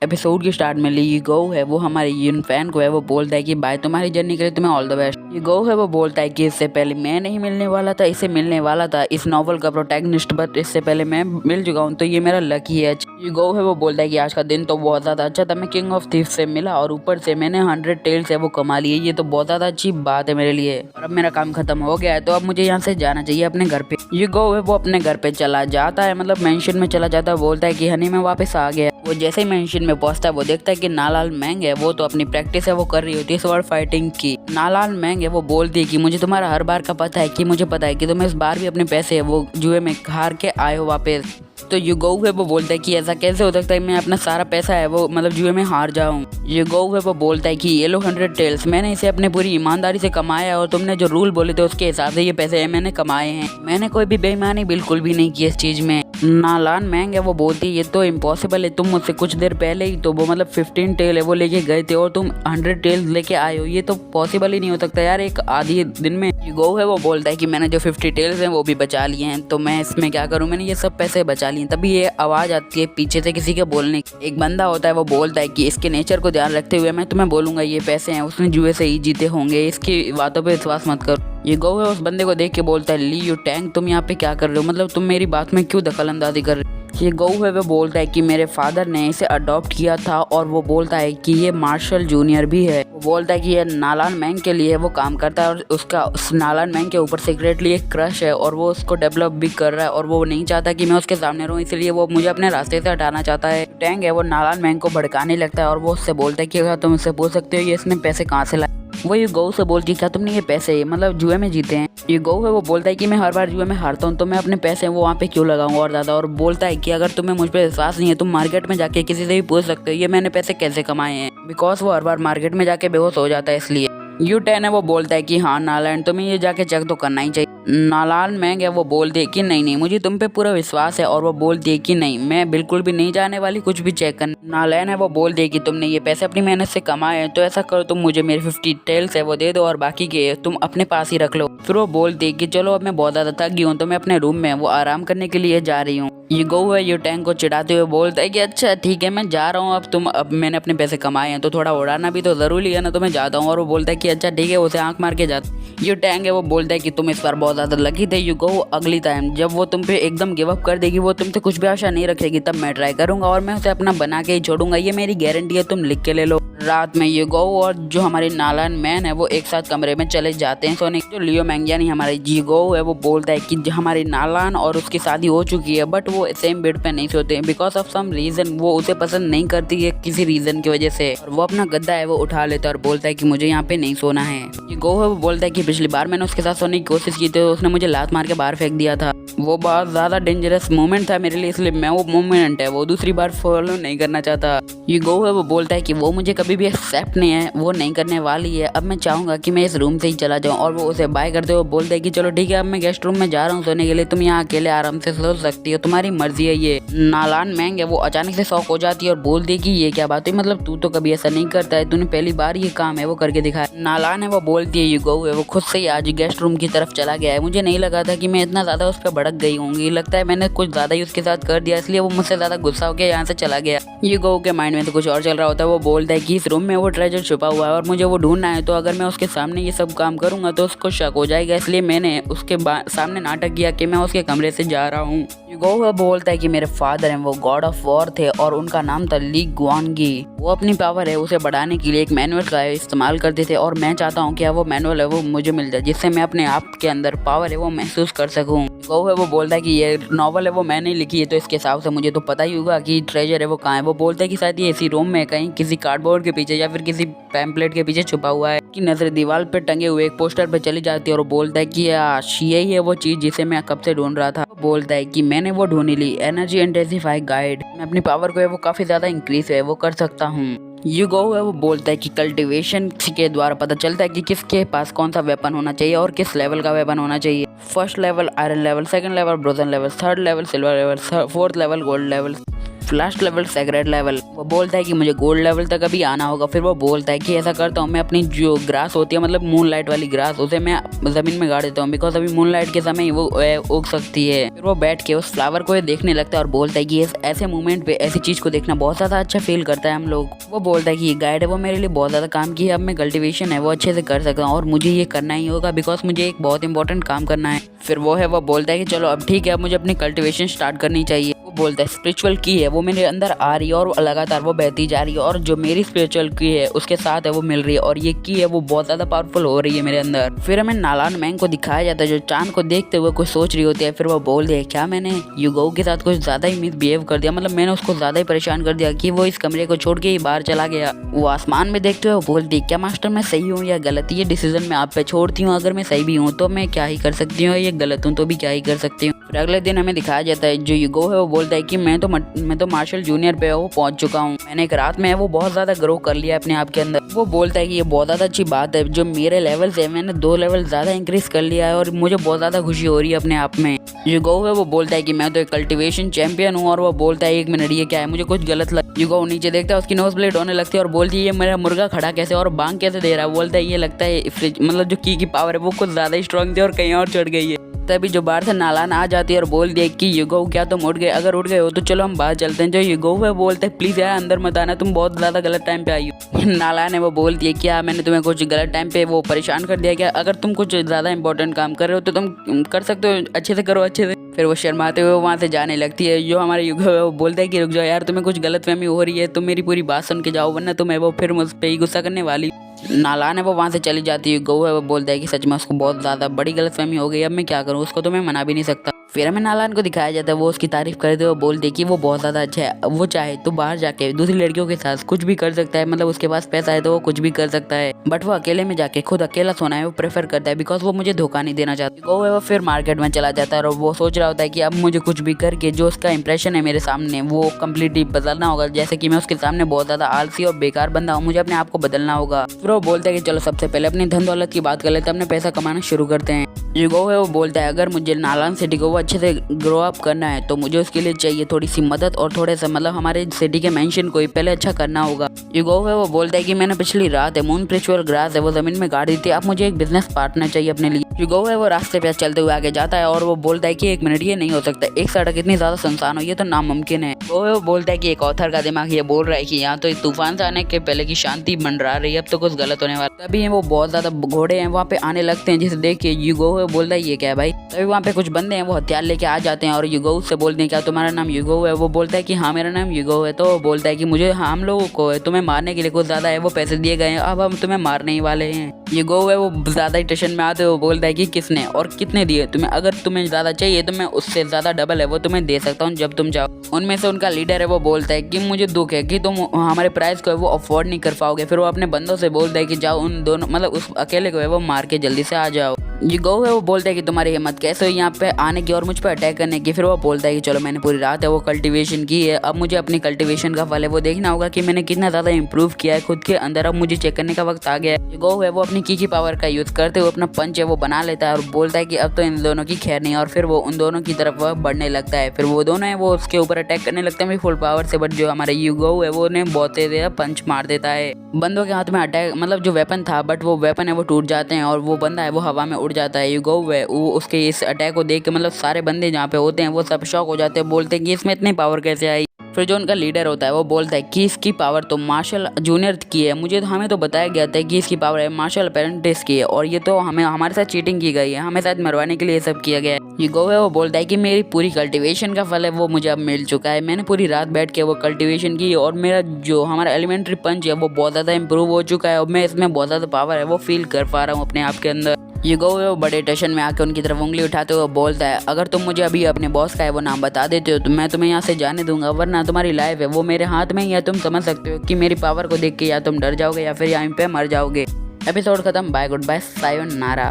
Episode की start में ये गो है वो हमारे यून फैन को है वो बोलता है कि भाई तुम्हारी जर्नी के लिए तुम्हें ऑल द बेस्ट। ये गो है वो बोलता है कि इससे पहले मैं नहीं मिलने वाला था, इसे मिलने वाला था इस नॉवल का प्रोटैगनिस्ट, बट इससे पहले मैं मिल चुका हूँ तो ये मेरा लकी है। ये गो है वो बोलता है कि आज का दिन तो बहुत ज़्यादा अच्छा था, मैं किंग ऑफ थीफ से मिला और ऊपर से मैंने 100 टेल्स है वो कमा लिए, ये तो बहुत ज़्यादा अच्छी बात है मेरे लिए। और अब मेरा काम खत्म हो गया है तो अब मुझे यहाँ से जाना चाहिए अपने घर पे। ये गो है वो अपने घर पे चला जाता है, मतलब मेंशन में चला जाता है, बोलता है कि हनी मैं वापस आ गया। वो जैसे ही मेंशन में पहुंचता है वो देखता है कि नालाल मैंग है वो तो अपनी प्रैक्टिस है वो कर रही होती है स्वॉर्ड फाइटिंग की। नालाल मैंग है वो बोलती है कि मुझे तुम्हारा हर बार का पता है, कि मुझे पता है कि तुम इस बार भी अपने पैसे है वो जुए में हार के आए हो वापस। तो ये गो है वो बोलता है कि ऐसा कैसे हो सकता है मैं अपना सारा पैसा है वो मतलब जुए में हार जाऊं। ये गो है वो बोलता है कि ये लो 100 टेल्स मैंने इसे अपने पूरी ईमानदारी से कमाया है और तुमने जो रूल बोले थे उसके हिसाब से ये पैसे मैंने कमाए हैं, मैंने कोई भी बेईमानी बिल्कुल भी नहीं की इस चीज में। नालान मैंग है वो बोलती है ये तो इम्पॉसिबल है, तुम मुझसे कुछ देर पहले ही तो वो मतलब 15 टेल है वो लेके गए थे और तुम 100 टेल्स लेके आए हो, ये तो पॉसिबल ही नहीं हो सकता यार एक आधी दिन में। ये गो है वो बोलता है कि मैंने जो 50 टेल्स हैं वो भी बचा लिए हैं, तो मैं इसमें क्या करूं, मैंने ये सब पैसे बचा लिए। तभी ये आवाज आती है पीछे से किसी के बोलने की। एक बंदा होता है वो बोलता है कि इसके नेचर को ध्यान रखते हुए मैं तुम्हें बोलूंगा ये पैसे हैं उसने जुए से ही जीते होंगे, इसकी बातों पर विश्वास मत करो। ये गो है उस बंदे को देख के बोलता है ली यू टैंक तुम यहाँ पे क्या कर रहे हो, मतलब तुम मेरी बात में क्यों दखल अंदाजी कर रहे हो। ये गो है वो बोलता है कि मेरे फादर ने इसे अडॉप्ट किया था और वो बोलता है कि ये मार्शल जूनियर भी है। वो बोलता है कि ये नालान मैंग के लिए वो काम करता है और उसका उस नालान मैंग के ऊपर सीक्रेटली एक क्रश है और वो उसको डेवलप भी कर रहा है और वो नहीं चाहता कि मैं उसके सामने रहूं, इसलिए वो मुझे अपने रास्ते से हटाना चाहता है। टैंग है वो नालान मैंग को भड़काने लगता है और वो उससे बोलता है कि अगर तुम उससे पूछ सकते हो ये इसने पैसे कहाँ से लाए। वो ये गौ से बोलती है क्या तुमने ये पैसे मतलब जुए में जीते हैं। ये गौ है वो बोलता है कि मैं हर बार जुए में हारता हूँ तो मैं अपने पैसे वो वहाँ पे क्यों लगाऊं और ज़्यादा, और बोलता है कि अगर तुम्हें मुझ पर विश्वास नहीं है तुम मार्केट में जाके किसी से भी पूछ सकते हो ये मैंने पैसे कैसे कमाए हैं, बिकॉज वो हर बार मार्केट में जाके बेहोश हो जाता है इसलिए। U10 है वो बोलता है कि हाँ नालान तुम्हें ये जाके चेक तो करना ही चाहिए। नालान मैंग है वो बोलती है कि नहीं नहीं मुझे तुम पे पूरा विश्वास है और वो बोलती है कि नहीं मैं बिल्कुल भी नहीं जाने वाली कुछ भी चेक करने। नालान है वो बोलती है कि तुमने ये पैसे अपनी मेहनत से कमाए हैं तो ऐसा करो तुम मुझे मेरे 50 टेल्स है वो दे दो और बाकी के तुम अपने पास ही रख लो। फिर वो बोलती है कि चलो अब मैं बहुत ज़्यादा थक गई हूँ तो मैं अपने रूम में वो आराम करने के लिए जा रही हूँ। ये गो है ये टैंक को चिढ़ाते हुए बोलता है कि अच्छा ठीक है मैं जा रहा हूँ, अब मैंने अपने पैसे कमाए हैं तो थोड़ा उड़ाना भी तो जरूरी है ना, तो मैं जाता हूँ। और वो बोलता है कि अच्छा ठीक है, उसे आंख मार के जाता। ये टैंक है वो बोलता है कि तुम इस बार बहुत ज़्यादा लकी थे। यू गो अगली टाइम जब वो तुम पे एकदम गिव अप कर देगी, वो तुमसे कुछ भी आशा नहीं रखेगी, तब मैं ट्राई करूंगा और मैं उसे अपना बना के ही छोड़ूंगा, ये मेरी गारंटी है, तुम लिख के ले लो। रात में ये गो और जो हमारे नालान मैन है वो एक साथ कमरे में चले जाते हैं सोने। जो लियो मैंग यानी हमारे जी गो है वो बोलता है कि हमारे नालान और उसकी शादी हो चुकी है बट वो सेम बेड पे नहीं सोते हैं बिकॉज ऑफ सम रीजन, वो उसे पसंद नहीं करती है किसी रीजन की वजह से, और वो अपना गद्दा है वो उठा लेता है और बोलता है कि मुझे यहाँ पे नहीं सोना है। ये गो है वो बोलता है कि पिछली बार मैंने उसके साथ सोने की कोशिश की थी उसने मुझे लात मार के बाहर फेंक दिया था, वो बहुत ज्यादा डेंजरस मोमेंट था मेरे लिए, इसलिए मैं वो मोमेंट है वो दूसरी बार फॉलो नहीं करना चाहता। ये गो है वो बोलता है कि वो मुझे कभी भी एक्सेप्ट नहीं है, वो नहीं करने वाली है, अब मैं चाहूंगा कि मैं इस रूम से ही चला जाऊं। और वो उसे बाय करते हुए बोलता है कि चलो ठीक है अब मैं गेस्ट रूम में जा रहा हूँ सोने के लिए, तुम यहाँ अकेले आराम से सो सकती हो, तुम्हारी मर्जी है। ये नालान मैंग है वो अचानक से शॉक हो जाती है और बोलती है कि ये क्या बात है, मतलब तू तो कभी ऐसा नहीं करता है, तूने पहली बार ये काम है वो करके दिखाया। नालान है वो बोलती है ये गो है वो खुद से ही आज गेस्ट रूम की तरफ चला गया है, मुझे नहीं लगा था कि मैं इतना ज्यादा उस पर भड़क गई होंगी, लगता है मैंने कुछ ज्यादा ही उसके साथ कर दिया इसलिए वो मुझसे ज्यादा गुस्सा हो गया यहाँ से चला गया। ये गो के माइंड में तो कुछ और चल रहा होता है, वो बोलता है कि इस रूम में वो ट्रेजर छुपा हुआ है और मुझे वो ढूंढना है, तो अगर मैं उसके सामने ये सब काम करूंगा तो उसको शक हो जाएगा, इसलिए मैंने उसके सामने नाटक किया कि मैं उसके कमरे से जा रहा हूँ। गो बोलता है कि मेरे फादर हैं वो गॉड ऑफ वॉर थे और उनका नाम था ली गुआनगी, वो अपनी पावर है उसे बढ़ाने के लिए एक मैनुअल का इस्तेमाल करते थे और मैं चाहता हूँ कि वो मैनुअल है वो मुझे मिल जाए जिससे मैं अपने आप के अंदर पावर है वो महसूस कर सकूँ। गो है वो बोलता है कि ये नॉवल है वो मैंने लिखी है तो इसके हिसाब से मुझे तो पता ही होगा कि ट्रेजर है वो कहाँ है। वो बोलता है कि शायद ये इसी रूम में कहीं किसी कार्डबोर्ड के पीछे या फिर किसी पैम्पलेट के पीछे छुपा हुआ है। कि नजर दीवार पे टंगे हुए एक पोस्टर पे चली जाती है और बोलता है कि यही है वो चीज जिसे मैं कब से ढूंढ रहा था। बोलता है कि मैंने वो ढूंढ ली, एनर्जी इंटेंसिफाई गाइड, मैं अपनी पावर को है वो काफी ज्यादा इंक्रीज है वो कर सकता हूँ। यू गो है वो बोलता है कि कल्टीवेशन के द्वारा पता चलता है कि किसके पास कौन सा वेपन होना चाहिए और किस लेवल का वेपन होना चाहिए। First level iron level, second level bronze level, third level silver level, fourth level gold level, last level secret level. वो बोलता है कि मुझे गोल्ड लेवल तक अभी आना होगा। फिर वो बोलता है कि ऐसा करता हूँ, मैं अपनी जो ग्रास होती है मतलब मून लाइट वाली ग्रास, उसे मैं जमीन में गाड़ देता हूँ, बिकॉज अभी मून लाइट के समय ही वो उग सकती है। फिर वो बैठ के उस फ्लावर को देखने लगता है और बोलता है कि ऐसे मोमेंट पे ऐसी चीज को देखना बहुत ज्यादा अच्छा फील करता है हम लोग। वो बोलता है कि ये गाइड है वो मेरे लिए बहुत ज्यादा काम की है, अब मैं कल्टीवेशन है वो अच्छे से कर सकता हूँ और मुझे ये करना ही होगा बिकॉज मुझे एक बहुत इंपॉर्टेंट काम करना है। फिर वो बोलता है कि चलो अब ठीक है, अब मुझे अपनी कल्टीवेशन स्टार्ट करनी चाहिए। वो बोलता है स्पिरिचुअल की है वो मेरे अंदर आ रही है और लगातार वो बहती जा रही है, और जो मेरी स्पिरिचुअल की है उसके साथ है वो मिल रही है, और ये की है वो बहुत ज्यादा पावरफुल हो रही है मेरे अंदर। फिर हमें नालान मैंग को दिखाया जाता है जो चांद को देखते हुए कुछ सोच रही होती है। फिर वो बोल दे क्या मैंने युगो के साथ कुछ ज्यादा ही मिसबिहेव कर दिया, मतलब मैंने उसको ज्यादा ही परेशान कर दिया कि वो इस कमरे को छोड़ के ही बाहर चला गया। वो आसमान में देखते हुए बोलती क्या मास्टर मैं सही हूँ या गलत, ये डिसीजन मैं आप पे छोड़ती हूँ, अगर मैं सही भी हूँ तो मैं क्या ही कर सकती हूँ, ये गलत हूँ तो भी क्या ही कर सकती हूँ। फिर अगले दिन हमें दिखाया जाता है जो युगो है वो बोलता है कि मैं तो मार्शल जूनियर पे वो पहुंच चुका हूँ, मैंने एक रात में वो बहुत ज्यादा ग्रो कर लिया अपने आप के अंदर। वो बोलता है कि ये बहुत ज्यादा अच्छी बात है, जो मेरे लेवल से मैंने 2 लेवल ज्यादा इंक्रीज कर लिया है और मुझे बहुत ज्यादा खुशी हो रही है अपने आप में। युगो है वो बोलता है कि मैं तो एक कल्टीवेशन चैंपियन हूँ, और वो बोलता है 1 मिनट ये क्या है, मुझे कुछ गलत लग। युगो नीचे देखता है उसकी नोज ब्लेड होने लगती है और बोलती है ये मेरा मुर्गा खड़ा कैसे और बांग कैसे दे रहा है। बोलता है ये लगता है फ्रिज मतलब जो की पावर है वो कुछ ज्यादा ही स्ट्रांग थी और कहीं और चढ़ गई है। तभी जो बाहर से नालान आ जाती है और बोल दिया कि युगो क्या तुम उठ गए, अगर उठ गए हो तो चलो हम बाहर चलते हैं। जो युगो है बोलते है प्लीज यार अंदर मत आना, तुम बहुत ज्यादा गलत टाइम पे आई हो। नालान है वो बोलती है क्या मैंने तुम्हें कुछ गलत टाइम पे वो परेशान कर दिया क्या, अगर तुम कुछ ज्यादा इंपॉर्टेंट काम कर रहे हो तो तुम कर सकते हो, अच्छे से करो अच्छे से। फिर वो शर्माते हुए वहाँ से जाने लगती है। जो हमारे युगो है वो बोलता है कि रुक जाओ यार, तुम्हें कुछ गलतफहमी हो रही है, तुम मेरी पूरी बात सुन के जाओ वरना तुम्हें वो फिर मुझ पे ही गुस्सा करने वाली। नालान है वो वहाँ से चली जाती है। गौ है वो बोलता है कि सच में उसको बहुत ज़्यादा बड़ी गलतफहमी हो गई, अब मैं क्या करूँ, उसको तो मैं मना भी नहीं सकता। फिर हमें नालान को दिखाया जाता है वो उसकी तारीफ करते हुए बोलते हैं कि वो बहुत ज़्यादा अच्छा है, वो चाहे तो बाहर जाके दूसरी लड़कियों के साथ कुछ भी कर सकता है, मतलब उसके पास पैसा है तो वो कुछ भी कर सकता है, बट वो अकेले में जाके खुद अकेला सोना है वो प्रेफर करता है बिकॉज वो मुझे धोखा नहीं देना चाहता। गौ है वो फिर मार्केट में चला जाता है और वो सोच रहा होता है कि अब मुझे कुछ भी करके जो उसका इंप्रेशन है मेरे सामने वो कम्प्लीटली बदलना होगा, जैसे कि मैं उसके सामने बहुत ज़्यादा आलसी और बेकार बंदा हूँ, मुझे अपने आप को बदलना होगा। फिर वो बोलता है कि चलो सबसे पहले अपनी धन दौलत की बात कर लेते हैं, अपने पैसा कमाना शुरू करते हैं। युगो है वो बोलता है अगर मुझे नालान सिटी को वो अच्छे से ग्रो अप करना है तो मुझे उसके लिए चाहिए थोड़ी सी मदद और थोड़े से मतलब हमारे सिटी के मेंशन को ही पहले अच्छा करना होगा। युगो है वो बोलता है कि मैंने पिछली रात है मून स्पिरिचुअल ग्रास है वो जमीन में गाड़ दी थी, अब मुझे एक बिजनेस पार्टनर चाहिए अपने लिए। युगो है वो रास्ते पे चलते हुए आगे जाता है और वो बोलता है कि 1 मिनट ये नहीं हो सकता, एक सड़क इतनी ज्यादा सुनसान हो ये तो नामुमकिन है। वो बोलता है कि एक ऑथर का दिमाग ये बोल रहा है कि यहाँ तो तूफान से आने के पहले की शांति मंडरा रही है, अब तो कुछ गलत होने वाला। तभी वो बहुत ज्यादा घोड़े हैं वहाँ पे आने लगते हैं, जिसे देख के युगो है बोलता है ये क्या है भाई। तभी वहाँ पे कुछ बंदे हैं वो हथियार लेके आ जाते हैं और युगो से बोलते हैं क्या तुम्हारा नाम युगो है। वो बोलता है कि हाँ मेरा नाम युगो है। तो वो बोलता है कि मुझे हम लोगों को तुम्हें मारने के लिए कुछ ज्यादा है वो पैसे दिए गए हैं, अब हम तुम्हें मारने ही वाले हैं। युगो है वो ज्यादा ही टेंशन में आते वो बोलता है कि किसने और कितने दिए तुम्हें, अगर तुम्हें ज्यादा चाहिए तो मैं उससे ज्यादा डबल है वो तुम्हें दे सकता हूँ जब तुम जाओ। उनमें से उनका लीडर है वो बोलता है कि मुझे दुख है कि तुम हमारे प्राइस को है वो अफोर्ड नहीं कर पाओगे। फिर वो अपने बंदों से बोलता है कि जाओ उन दोनों मतलब उस अकेले को है वो मार के जल्दी से आ जाओ। युगो है वो बोलता है कि तुम्हारी हिम्मत कैसे हुई यहाँ पे आने की और मुझ पर अटैक करने की। फिर वो बोलता है कि चलो मैंने पूरी रात है वो कल्टीवेशन की है, अब मुझे अपनी कल्टीवेशन का फल है वो देखना होगा कि मैंने कितना ज़्यादा इंप्रूव किया है खुद के अंदर, अब मुझे चेक करने का वक्त आ गया है। युगो है वो अपनी की पावर का यूज़ करते हुए अपना पंच है वो बना लेता है और बोलता है कि अब तो इन दोनों की खैर नहीं, और फिर वो उन दोनों की तरफ वह बढ़ने लगता है। फिर वो दोनों है वो उसके ऊपर अटैक करने लगते हैं फुल पावर से, बट जो हमारे युगो है वो उन्हें बहुत तेज पंच मार देता है। बंदों के हाथ में अटैक मतलब जो वेपन था बट वो वेपन है वो टूट जाते हैं और वो बंदा है वो हवा में उड़ जाता है। युगो है वो उसके इस अटैक को देख के मतलब सारे बंदे जहाँ पे होते हैं वो सब शॉक हो जाते हैं, बोलते हैं कि इसमें इतनी पावर कैसे आई। फिर जो उनका लीडर होता है वो बोलता है कि इसकी पावर तो मार्शल जूनियर की है, मुझे तो हमें तो बताया गया था कि इसकी पावर है मार्शल अपेरेंटिस की है और ये तो हमें हमारे साथ चीटिंग की गई है, हमें साथ मरवाने के लिए ये सब किया गया है। युगो है वो बोलता है कि मेरी पूरी कल्टीवेशन का फल है वो मुझे अब मिल चुका है, मैंने पूरी रात बैठ के वो कल्टीवेशन की और मेरा जो हमारा एलिमेंट्री पंच है वो बहुत ज़्यादा इंप्रूव हो चुका है और मैं इसमें बहुत ज़्यादा पावर है वो फील कर पा रहा हूँ अपने आप के अंदर। युगो है वो बड़े टेंशन में आके उनकी तरफ उंगली उठाते हुए बोलता है अगर तुम मुझे अभी अपने बॉस का है वो नाम बता देते हो तो मैं तुम्हें यहाँ से जाने दूंगा, वरना तुम्हारी लाइफ है वो मेरे हाथ में ही है। तुम समझ सकते हो कि मेरी पावर को देख के या तुम डर जाओगे या फिर यहाँ पे मर जाओगे। एपिसोड खत्म, बाय गुड बाय सायोनारा।